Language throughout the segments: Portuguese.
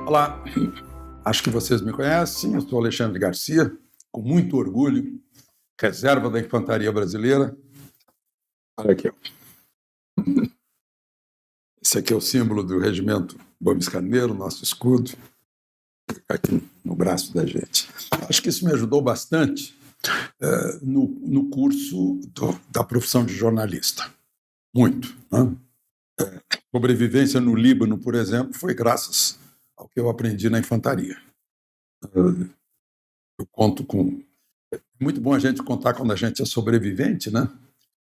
Olá, acho que vocês me conhecem, eu sou Alexandre Garcia, com muito orgulho, reserva da Infantaria Brasileira. Olha aqui, ó. Esse aqui é o símbolo do Regimento Gomes Carneiro, nosso escudo, aqui no braço da gente. Acho que isso me ajudou bastante no curso da profissão de jornalista. Muito. Né? Sobrevivência no Líbano, por exemplo, foi graças ao que eu aprendi na infantaria. Eu conto com... É muito bom a gente contar quando a gente é sobrevivente, né?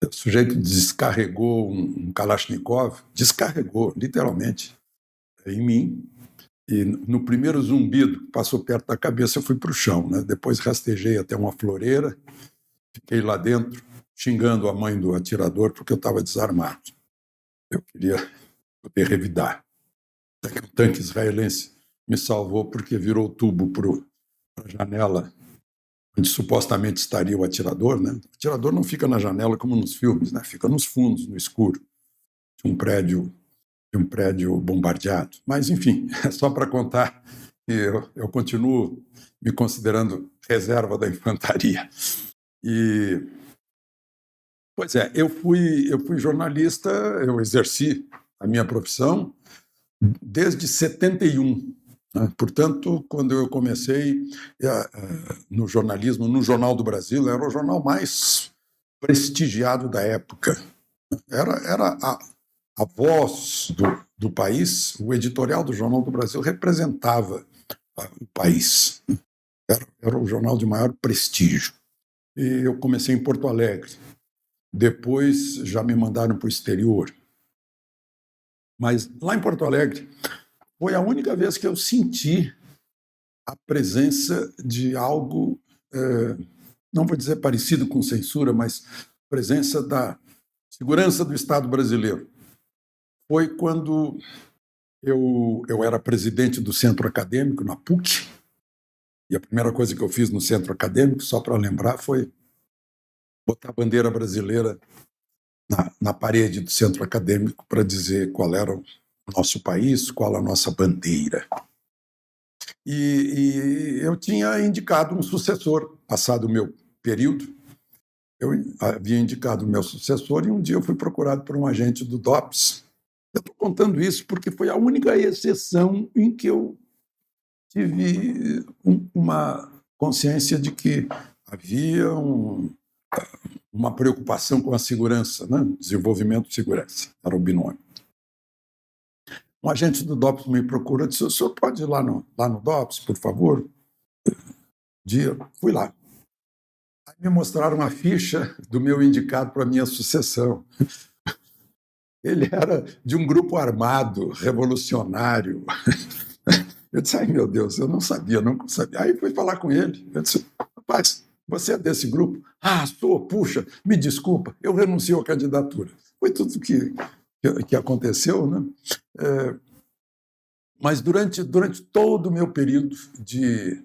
O sujeito descarregou um Kalashnikov, descarregou, literalmente, em mim, e no primeiro zumbido que passou perto da cabeça eu fui para o chão, né? Depois rastejei até uma floreira, fiquei lá dentro, xingando a mãe do atirador porque eu estava desarmado. Eu queria poder revidar. Até que um tanque israelense me salvou porque virou tubo para a janela onde supostamente estaria o atirador, né? O atirador não fica na janela como nos filmes, né? Fica nos fundos, no escuro, de um prédio bombardeado. Mas, enfim, é só para contar que eu continuo me considerando reserva da infantaria. E, pois é, eu fui jornalista, eu exerci a minha profissão desde 71. Portanto, quando eu comecei no jornalismo, no Jornal do Brasil, era o jornal mais prestigiado da época. Era a voz do país, o editorial do Jornal do Brasil representava o país. Era o jornal de maior prestígio. E eu comecei em Porto Alegre. Depois já me mandaram para o exterior. Mas lá em Porto Alegre, foi a única vez que eu senti a presença de algo, não vou dizer parecido com censura, mas presença da segurança do Estado brasileiro. Foi quando eu era presidente do centro acadêmico, na PUC, e a primeira coisa que eu fiz no centro acadêmico, só para lembrar, foi botar a bandeira brasileira na parede do centro acadêmico para dizer qual era o nosso país, qual a nossa bandeira. E eu tinha indicado um sucessor, passado o meu período, eu havia indicado o meu sucessor e um dia eu fui procurado por um agente do DOPS. Eu estou contando isso porque foi a única exceção em que eu tive uma consciência de que havia uma preocupação com a segurança, né? Desenvolvimento de segurança, era o binômio. Um agente do DOPS me procura e disse: o senhor pode ir lá no DOPS, por favor? Fui lá. Aí me mostraram a ficha do meu indicado para a minha sucessão. Ele era de um grupo armado, revolucionário. Eu disse: ai, meu Deus, eu não sabia. Aí fui falar com ele. Eu disse: rapaz, você é desse grupo? Ah, sou, puxa, me desculpa, eu renuncio à candidatura. Foi tudo que aconteceu, né? Mas durante todo o meu período de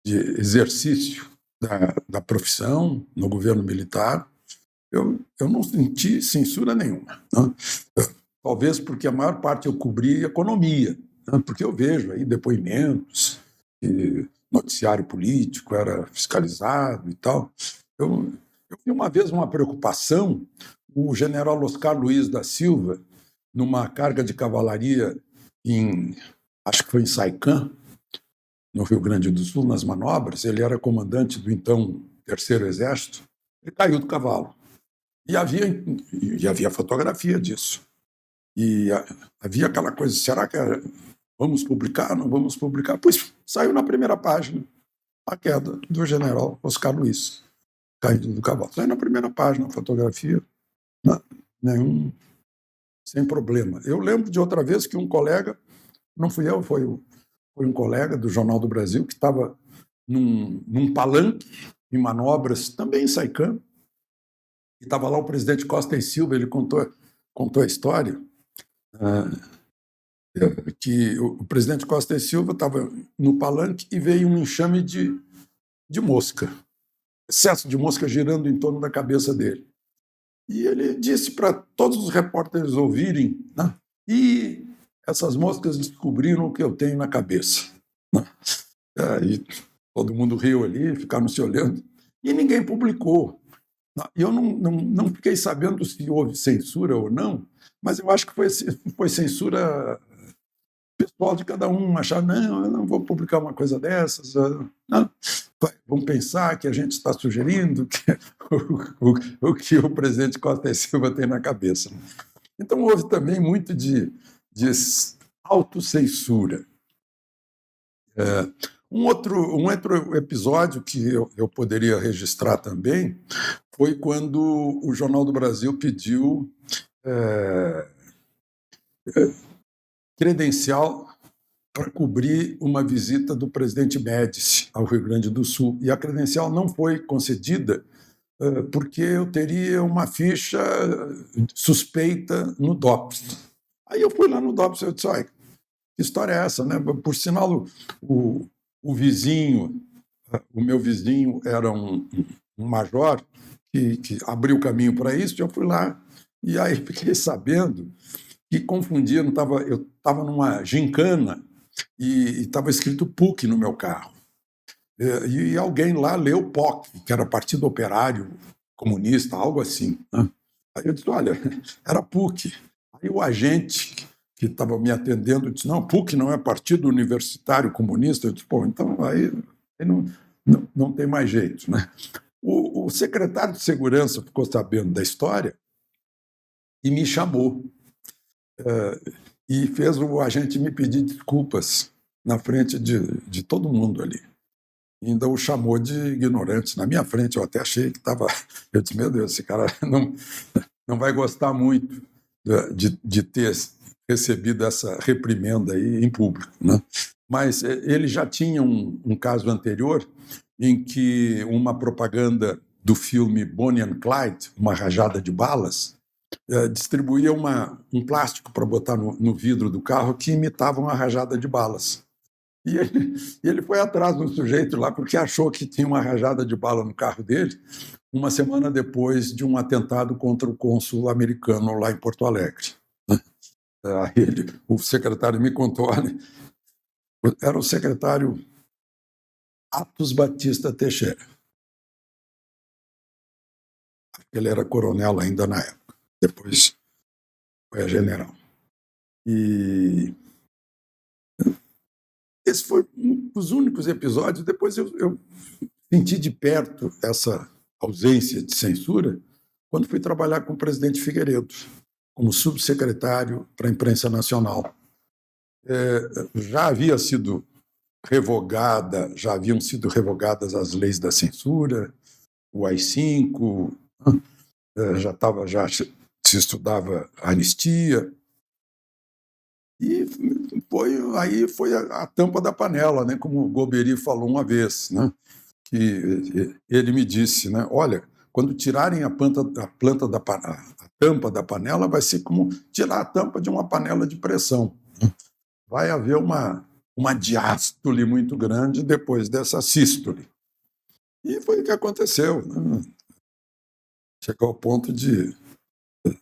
exercício da profissão no governo militar, eu não senti censura nenhuma. Né? Talvez porque a maior parte eu cobri economia, né? Porque eu vejo aí depoimentos, e noticiário político era fiscalizado e tal. Eu vi uma vez uma preocupação, o general Oscar Luiz da Silva, numa carga de cavalaria acho que foi em Saican, no Rio Grande do Sul, nas manobras, ele era comandante do então Terceiro Exército, ele caiu do cavalo. E havia fotografia disso. E havia aquela coisa: será que vamos publicar, não vamos publicar? Pois saiu na primeira página a queda do general Oscar Luiz, caindo do cavalo. Saiu na primeira página a fotografia, sem problema. Eu lembro de outra vez que um colega, não fui eu, foi um colega do Jornal do Brasil que estava num palanque em manobras, também em Saican, e estava lá o presidente Costa e Silva. Ele contou a história que o presidente Costa e Silva estava no palanque e veio um enxame de mosca, excesso de mosca girando em torno da cabeça dele. E ele disse para todos os repórteres ouvirem, né? E essas moscas descobriram o que eu tenho na cabeça. E todo mundo riu ali, ficaram se olhando, e ninguém publicou. Eu não fiquei sabendo se houve censura ou não, mas eu acho que foi censura pessoal de cada um, achar, não, eu não vou publicar uma coisa dessas, não, vão pensar que a gente está sugerindo o que o presidente Costa e Silva tem na cabeça. Então houve também muito de autocensura. Um outro episódio que eu poderia registrar também foi quando o Jornal do Brasil pediu credencial para cobrir uma visita do presidente Médici ao Rio Grande do Sul. E a credencial não foi concedida porque eu teria uma ficha suspeita no DOPS. Aí eu fui lá no DOPS e disse, que história é essa, né? Por sinal, o vizinho, o meu vizinho era um major que abriu caminho para isso, eu fui lá e aí fiquei sabendo que confundia, eu estava numa gincana e estava escrito PUC no meu carro. E alguém lá leu POC, que era Partido Operário Comunista, algo assim. Né? Aí eu disse, olha, era PUC. Aí o agente que estava me atendendo disse, não, PUC não é Partido Universitário Comunista. Eu disse, pô, então aí não tem mais jeito. Né? O secretário de Segurança ficou sabendo da história e me chamou. E fez o agente me pedir desculpas na frente de todo mundo ali. E ainda o chamou de ignorante na minha frente. Eu até achei que estava... Eu disse, meu Deus, esse cara não vai gostar muito de ter recebido essa reprimenda aí em público. Né? Mas ele já tinha um caso anterior em que uma propaganda do filme Bonnie and Clyde, Uma Rajada de Balas, distribuía um plástico para botar no vidro do carro que imitava uma rajada de balas. E ele foi atrás do sujeito lá porque achou que tinha uma rajada de bala no carro dele uma semana depois de um atentado contra o cônsul americano lá em Porto Alegre. O secretário me contou, era o secretário Atos Batista Teixeira. Ele era coronel ainda na época, depois foi a general. E esse foi um dos únicos episódios. Depois eu senti de perto essa ausência de censura quando fui trabalhar com o presidente Figueiredo, como subsecretário para a imprensa nacional. Já haviam sido revogadas as leis da censura, o AI-5, já se estudava a anistia, e aí foi a tampa da panela, né? Como o Golbery falou uma vez, né? Que ele me disse, né? Olha, quando tirarem a tampa da panela, vai ser como tirar a tampa de uma panela de pressão. Vai haver uma diástole muito grande depois dessa sístole. E foi o que aconteceu. Né? Chegou ao ponto de o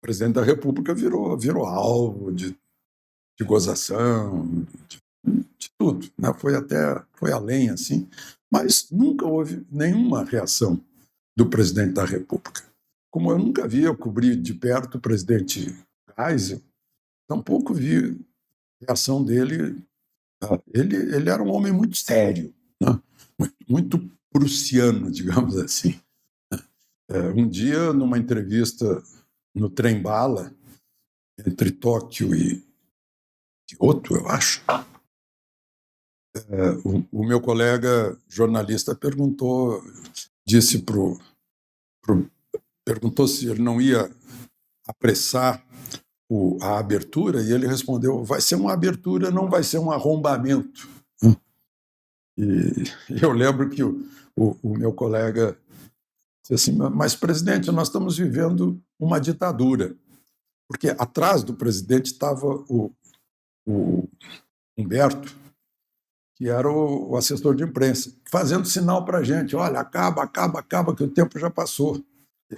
presidente da República virou alvo de gozação, de tudo. Né? Foi além, assim, mas nunca houve nenhuma reação do presidente da República. Como eu nunca vi, eu cobri de perto o presidente Geisel, tampouco vi reação dele. Ele era um homem muito sério, né? Muito prussiano, digamos assim. Um dia, numa entrevista no trem-bala, entre Tóquio e Kyoto, eu acho, o meu colega jornalista perguntou se ele não ia apressar a abertura, e ele respondeu, vai ser uma abertura, não vai ser um arrombamento. E eu lembro que o meu colega disse assim, mas, presidente, nós estamos vivendo uma ditadura, porque atrás do presidente estava o Humberto, que era o assessor de imprensa, fazendo sinal para a gente, olha, acaba, que o tempo já passou.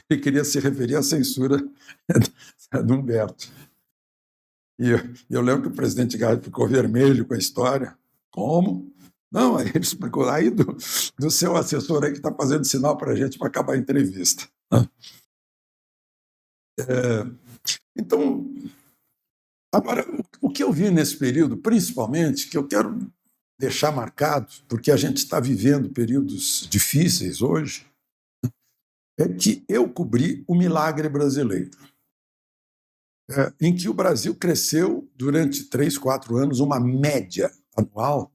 Ele queria se referir à censura do Humberto. eu lembro que o presidente Geisel ficou vermelho com a história. Como? Não, aí ele explicou, aí do seu assessor aí que está fazendo sinal para a gente para acabar a entrevista. Então, agora, o que eu vi nesse período, principalmente, que eu quero deixar marcado, porque a gente está vivendo períodos difíceis hoje, é que eu cobri o milagre brasileiro, em que o Brasil cresceu durante 3, 4 anos uma média anual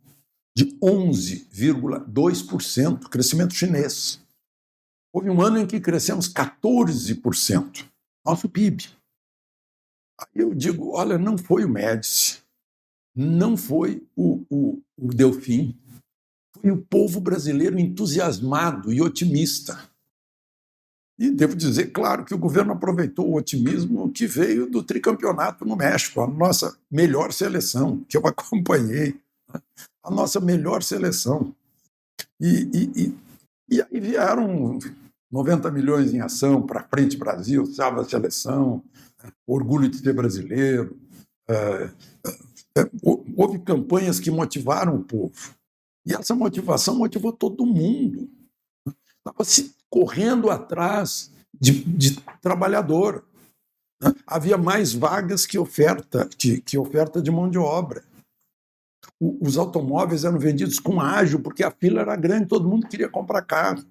de 11,2%, crescimento chinês. Houve um ano em que crescemos 14%, nosso PIB. Aí eu digo, olha, não foi o Médici, não foi o Delfim, foi o povo brasileiro entusiasmado e otimista. E devo dizer, claro, que o governo aproveitou o otimismo que veio do tricampeonato no México, a nossa melhor seleção, que eu acompanhei, a nossa melhor seleção. E aí vieram 90 milhões em ação para Frente Brasil, salva a seleção, orgulho de ser brasileiro. Houve campanhas que motivaram o povo. E essa motivação motivou todo mundo. Estava se correndo atrás de trabalhador. Havia mais vagas que oferta de mão de obra. Os automóveis eram vendidos com ágio, porque a fila era grande, todo mundo queria comprar carro.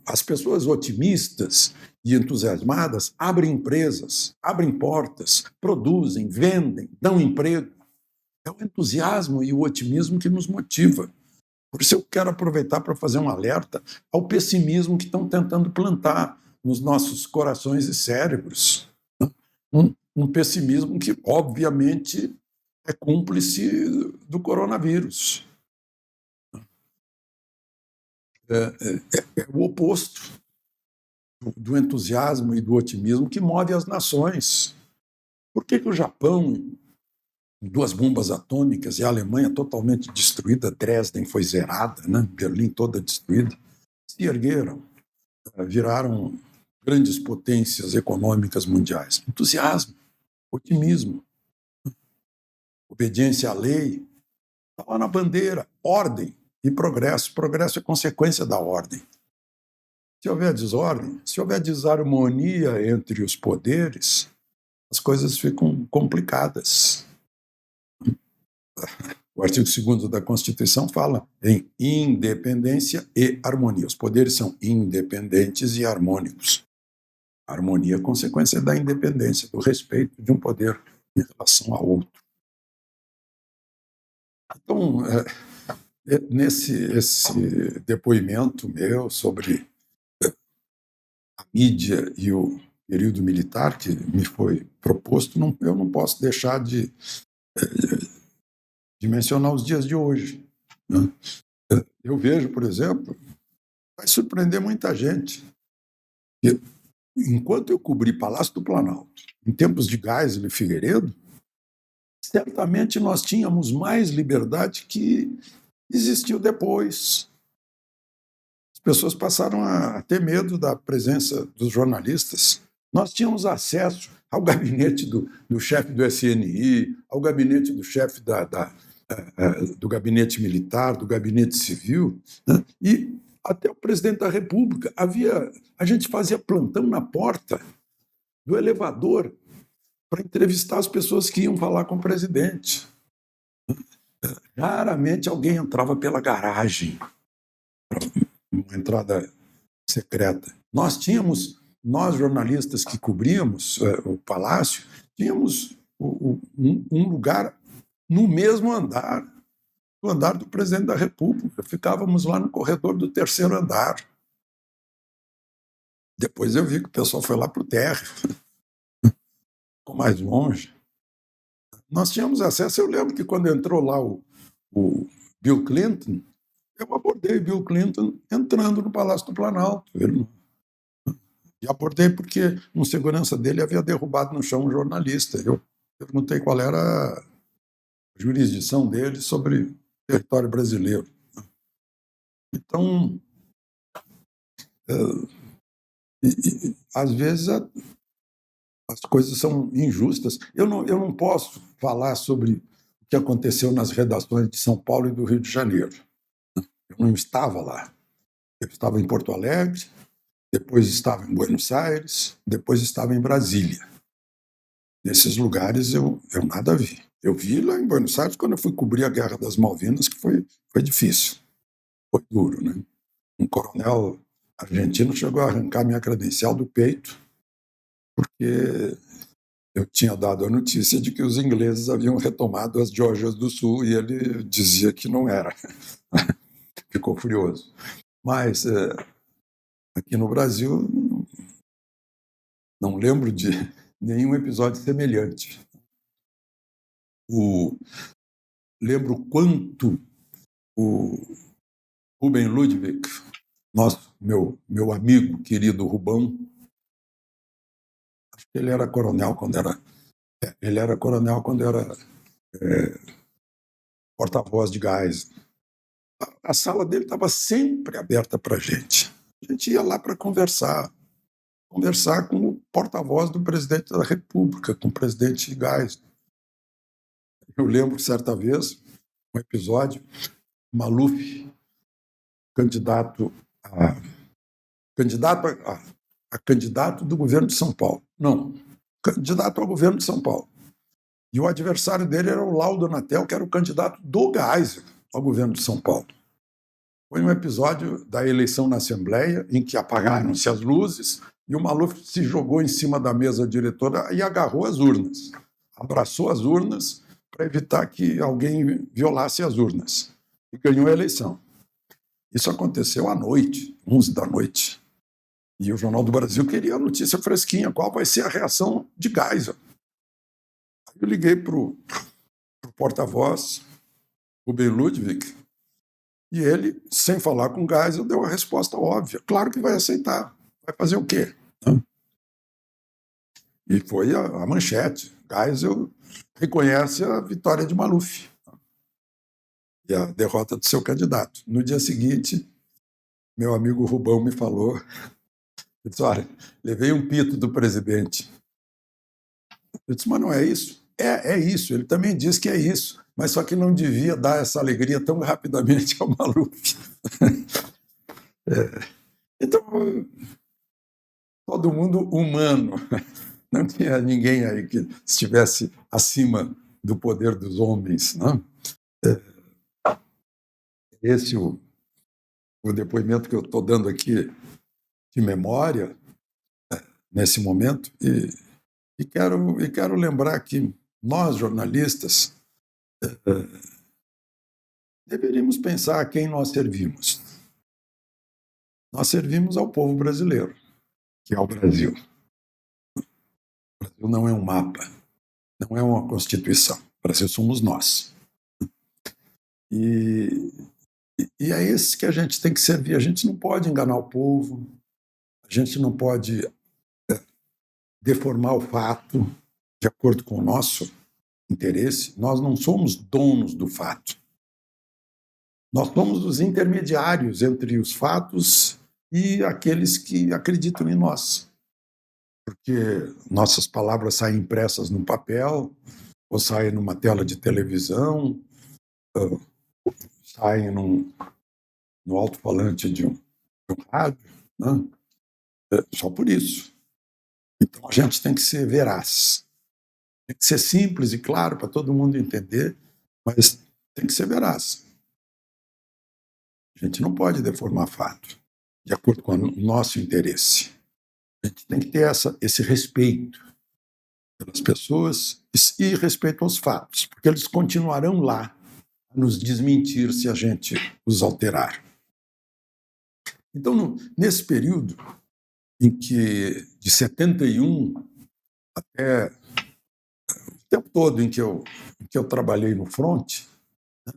As pessoas otimistas e entusiasmadas abrem empresas, abrem portas, produzem, vendem, dão emprego. É o entusiasmo e o otimismo que nos motiva. Por isso eu quero aproveitar para fazer um alerta ao pessimismo que estão tentando plantar nos nossos corações e cérebros. Um pessimismo que, obviamente, é cúmplice do coronavírus. É o oposto do entusiasmo e do otimismo que move as nações. Por que o Japão, 2 bombas atômicas, e a Alemanha totalmente destruída, Dresden foi zerada, né? Berlim toda destruída, se ergueram, viraram grandes potências econômicas mundiais? Entusiasmo, otimismo, obediência à lei, está lá na bandeira, ordem e progresso. Progresso é consequência da ordem. Se houver desordem, se houver desarmonia entre os poderes, as coisas ficam complicadas. O artigo 2º da Constituição fala em independência e harmonia. Os poderes são independentes e harmônicos. A harmonia é consequência da independência, do respeito de um poder em relação ao outro. Então, esse depoimento meu sobre a mídia e o período militar que me foi proposto, eu não posso deixar de mencionar os dias de hoje. Né? Eu vejo, por exemplo, vai surpreender muita gente, que, enquanto eu cobri Palácio do Planalto, em tempos de Geisel e Figueiredo, certamente nós tínhamos mais liberdade que existiu depois. As pessoas passaram a ter medo da presença dos jornalistas. Nós tínhamos acesso ao gabinete do chefe do SNI, ao gabinete do chefe do gabinete militar, do gabinete civil, né? E até o presidente da República. A gente fazia plantão na porta do elevador para entrevistar as pessoas que iam falar com o presidente. Raramente alguém entrava pela garagem, uma entrada secreta. Nós jornalistas que cobríamos o Palácio, tínhamos um lugar no mesmo andar, no andar do presidente da República. Ficávamos lá no corredor do 3º andar. Depois eu vi que o pessoal foi lá para o térreo, ficou mais longe. Nós tínhamos acesso. Eu lembro que quando entrou lá o Bill Clinton, eu abordei Bill Clinton entrando no Palácio do Planalto. E abordei porque um segurança dele havia derrubado no chão um jornalista. Eu perguntei qual era a jurisdição dele sobre o território brasileiro. Então, às vezes, as coisas são injustas. Eu não posso falar sobre o que aconteceu nas redações de São Paulo e do Rio de Janeiro. Eu não estava lá. Eu estava em Porto Alegre, depois estava em Buenos Aires, depois estava em Brasília. Nesses lugares eu nada vi. Eu vi lá em Buenos Aires quando eu fui cobrir a Guerra das Malvinas, que foi difícil, foi duro, né? Um coronel argentino chegou a arrancar minha credencial do peito, porque eu tinha dado a notícia de que os ingleses haviam retomado as Geórgias do Sul e ele dizia que não era. Ficou furioso. Mas aqui no Brasil não lembro de nenhum episódio semelhante. Lembro quanto o Rubem Ludwig, meu amigo querido Rubão, acho que ele era coronel quando era porta-voz de gás. A sala dele estava sempre aberta para a gente. A gente ia lá para conversar com o porta-voz do presidente da República, com o presidente Gás. Eu lembro, certa vez, um episódio, Maluf, candidato a candidato do governo de São Paulo. Não, candidato ao governo de São Paulo. E o adversário dele era o Laudo Natel, que era o candidato do Geisel ao governo de São Paulo. Foi um episódio da eleição na Assembleia, em que apagaram-se as luzes e o Maluf se jogou em cima da mesa diretora e agarrou as urnas. Abraçou as urnas para evitar que alguém violasse as urnas. E ganhou a eleição. Isso aconteceu à noite, 11 da noite. E o Jornal do Brasil queria a notícia fresquinha, qual vai ser a reação de Geisel. Aí eu liguei para o porta-voz, Rubem Ludwig, e ele, sem falar com Geisel, deu a resposta óbvia. Claro que vai aceitar. Vai fazer o quê? E foi a manchete. Geisel reconhece a vitória de Maluf e a derrota do seu candidato. No dia seguinte, meu amigo Rubão me falou, ele disse, olha, levei um pito do presidente. Eu disse, mas não é isso? É isso, ele também diz que é isso, mas só que não devia dar essa alegria tão rapidamente ao Maluf. Então, todo mundo humano, não tinha ninguém aí que estivesse acima do poder dos homens, não? Esse é o depoimento que eu estou dando aqui de memória nesse momento e quero lembrar que nós jornalistas deveríamos pensar a quem nós servimos. Nós servimos ao povo brasileiro, que é o Brasil. O Brasil não é um mapa, não é uma constituição. O Brasil somos nós. E é esse que a gente tem que servir. A gente não pode enganar o povo, a gente não pode deformar o fato de acordo com o nosso interesse. Nós não somos donos do fato. Nós somos os intermediários entre os fatos e aqueles que acreditam em nós. Porque nossas palavras saem impressas num papel, ou saem numa tela de televisão, saem no alto-falante de um rádio, né? Só por isso. Então a gente tem que ser veraz. Tem que ser simples e claro para todo mundo entender, mas tem que ser veraz. A gente não pode deformar fato de acordo com o nosso interesse. A gente tem que ter esse respeito pelas pessoas e respeito aos fatos, porque eles continuarão lá a nos desmentir se a gente os alterar. Então, nesse período em que, de 71 até o tempo todo em que eu trabalhei no front,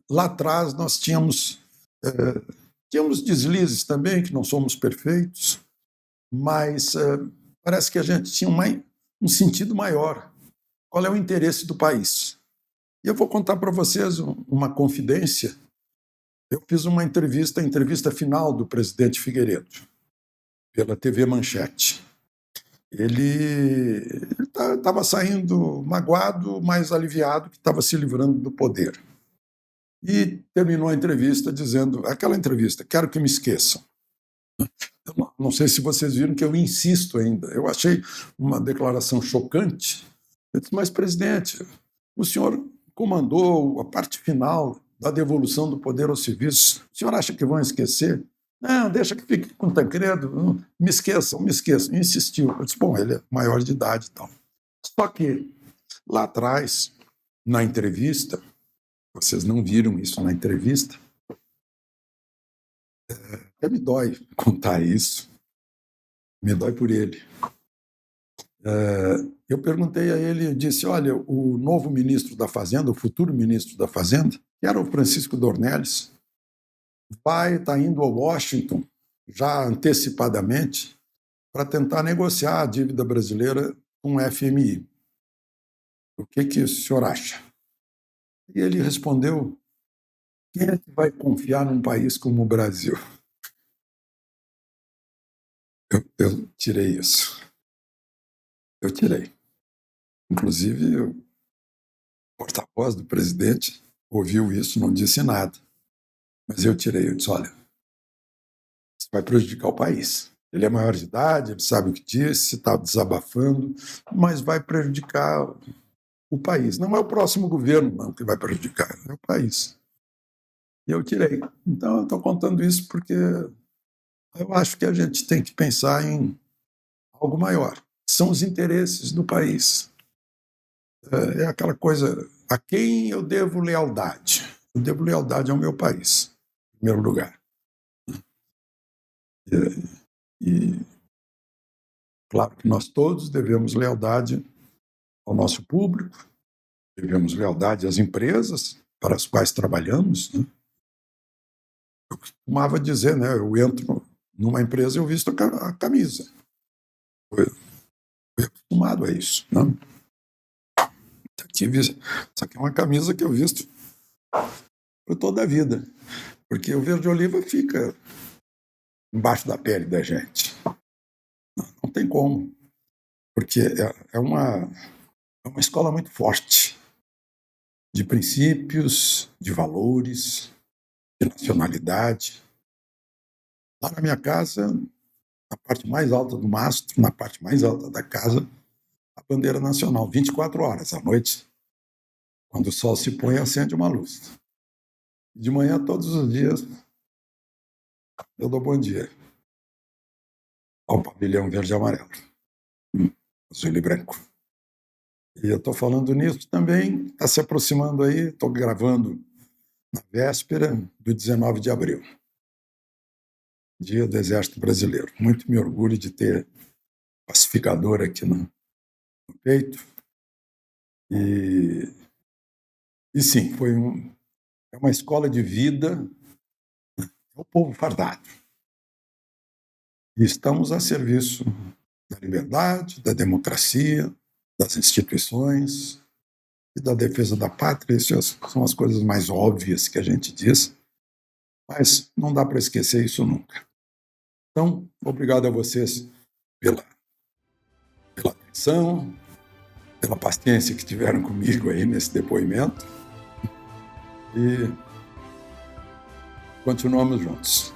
lá atrás nós tínhamos deslizes também, que não somos perfeitos, mas parece que a gente tinha um sentido maior. Qual é o interesse do país? E eu vou contar para vocês uma confidência. Eu fiz uma entrevista, a entrevista final do presidente Figueiredo, pela TV Manchete. Ele está estava saindo magoado, mas aliviado que estava se livrando do poder. E terminou a entrevista dizendo, aquela entrevista, quero que me esqueçam. Eu não sei se vocês viram que eu insisto ainda. Eu achei uma declaração chocante. Eu disse, mas, presidente, o senhor comandou a parte final da devolução do poder aos civis. O senhor acha que vão esquecer? Não, deixa que fique com o Tancredo. Me esqueçam, me esqueçam. E insistiu. Eu disse, bom, ele é maior de idade e tal. Só que lá atrás, na entrevista, vocês não viram isso na entrevista, até me dói contar isso, me dói por ele. Eu perguntei a ele, eu disse, olha, o novo ministro da Fazenda, o futuro ministro da Fazenda, que era o Francisco Dornelles, vai estar indo a Washington, já antecipadamente, para tentar negociar a dívida brasileira com o FMI. O que o senhor acha? E ele respondeu, quem é que vai confiar num país como o Brasil? Eu tirei isso. Eu tirei. Inclusive, o porta-voz do presidente ouviu isso, não disse nada. Mas eu tirei. Eu disse, olha, isso vai prejudicar o país. Ele é maior de idade, ele sabe o que disse, está desabafando, mas vai prejudicar o país. Não é o próximo governo não, que vai prejudicar, é o país. E eu tirei. Então, eu estou contando isso porque eu acho que a gente tem que pensar em algo maior. São os interesses do país. É aquela coisa, a quem eu devo lealdade? Eu devo lealdade ao meu país, em primeiro lugar. E claro que nós todos devemos lealdade ao nosso público, devemos lealdade às empresas para as quais trabalhamos. Né? Eu costumava dizer, né, eu entro numa empresa e eu visto a camisa. Eu fui acostumado a isso. Né? Isso aqui é uma camisa que eu visto por toda a vida, porque o verde-oliva fica embaixo da pele da gente. Não tem como, porque é uma escola muito forte de princípios, de valores, de nacionalidade. Lá na minha casa, na parte mais alta do mastro, na parte mais alta da casa, a bandeira nacional, 24 horas à noite. Quando o sol se põe, acende uma luz. De manhã, todos os dias, eu dou bom dia ao pavilhão verde e amarelo, azul e branco. E eu estou falando nisso também, está se aproximando aí, estou gravando na véspera do 19 de abril, Dia do Exército Brasileiro. Muito me orgulho de ter pacificador aqui no peito. E sim, é uma escola de vida ao povo fardado. E estamos a serviço da liberdade, da democracia, das instituições e da defesa da pátria. Essas são as coisas mais óbvias que a gente diz, mas não dá para esquecer isso nunca. Então, obrigado a vocês pela atenção, pela paciência que tiveram comigo aí nesse depoimento e continuamos juntos.